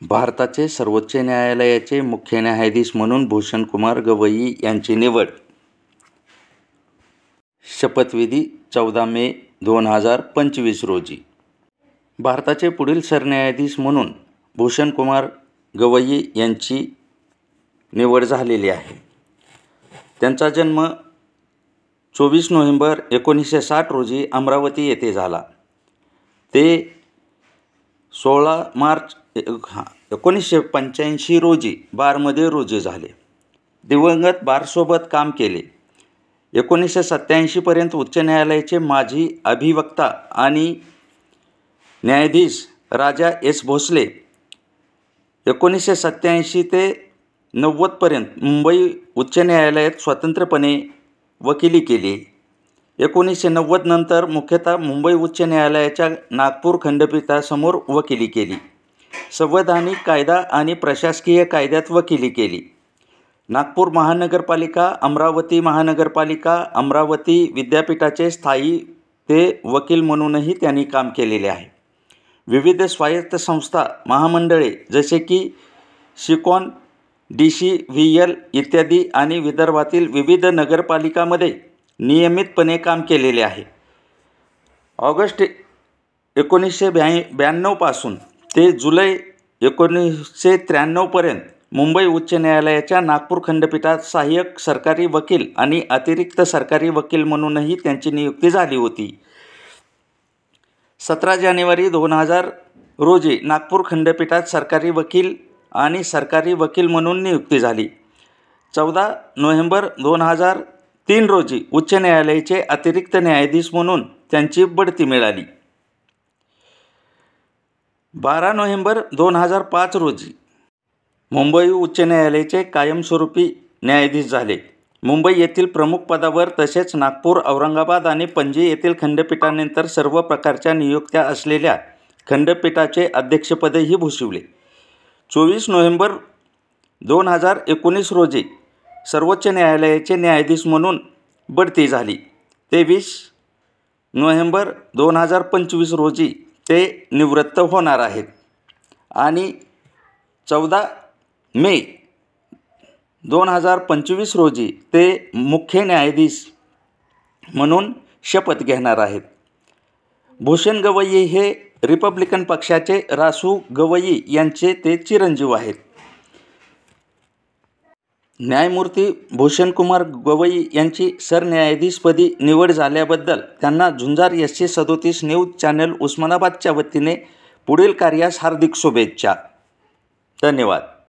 भारताचे सर्वोच्च न्यायालयाचे मुख्य न्यायाधीश म्हणून भूषणकुमार गवई यांची निवड. शपथविधी 14 मे 2025 रोजी. भारताचे पुढील सरन्यायाधीश म्हणून भूषणकुमार गवई यांची निवड झालेली आहे. त्यांचा जन्म 24 नोव्हेंबर 1960 रोजी अमरावती येथे झाला. ते 16 मार्च 1985 रोजी बारमध्ये रुजू झाले. दिवंगत बारसोबत काम केले. 1987 पर्यंत उच्च न्यायालयाचे माजी अधिवक्ता आणि न्यायाधीश राजा एस भोसले. 1987 ते 90 पर्यंत मुंबई उच्च न्यायालयात स्वतंत्रपणे वकिली केली. 1990 नंतर मुख्यतः मुंबई उच्च न्यायालयाच्या नागपूर खंडपीठासमोर वकिली केली. संवैधानिक कायदा आणि प्रशासकीय कायद्यात वकिली केली. नागपूर महानगरपालिका, अमरावती महानगरपालिका, अमरावती विद्यापीठाचे स्थायी ते वकील म्हणूनही त्यांनी काम केलेले आहे. विविध स्वायत्त संस्था, महामंडळे जसे की शिकॉन, DCVL इत्यादी आणि विदर्भातील विविध नगरपालिकांमध्ये नियमितपणे काम केलेले आहे. ऑगस्ट 1992 पासून ते जुलै 1993 पर्यंत मुंबई उच्च न्यायालयाच्या नागपूर खंडपीठात सहाय्यक सरकारी वकील आणि अतिरिक्त सरकारी वकील म्हणूनही त्यांची नियुक्ती झाली होती. 17 जानेवारी 2000 रोजी नागपूर खंडपीठात सरकारी वकील आणि सरकारी वकील म्हणून नियुक्ती झाली. 14 नोव्हेंबर 2003 रोजी उच्च न्यायालयाचे अतिरिक्त न्यायाधीश म्हणून त्यांची बढती मिळाली. 12 नोव्हेंबर 2005 रोजी मुंबई उच्च न्यायालयाचे कायमस्वरूपी न्यायाधीश झाले. मुंबई येथील प्रमुख पदावर तसेच नागपूर, औरंगाबाद आणि पणजी येथील खंडपीठानंतर सर्व प्रकारच्या नियुक्त्या असलेल्या खंडपीठाचे अध्यक्षपदही भूषविले. 24 नोव्हेंबर 2019 रोजी सर्वोच्च न्यायालयाचे न्यायाधीश म्हणून बढती झाली. 23 नोव्हेंबर 2025 रोजी ते निवृत्त होणार आहेत आणि 14 मे 2025 रोजी ते मुख्य न्यायाधीश म्हणून शपथ घेणार आहेत. भूषण गवई हे रिपब्लिकन पक्षाचे रासू गवई यांचे ते चिरंजीव आहेत. न्यायमूर्ती भूषणकुमार गवई यांची सरन्यायाधीशपदी निवड झाल्याबद्दल त्यांना झुंजार SC37 न्यूज चॅनल उस्मानाबादच्या वतीने पुढील कार्यास हार्दिक शुभेच्छा. धन्यवाद.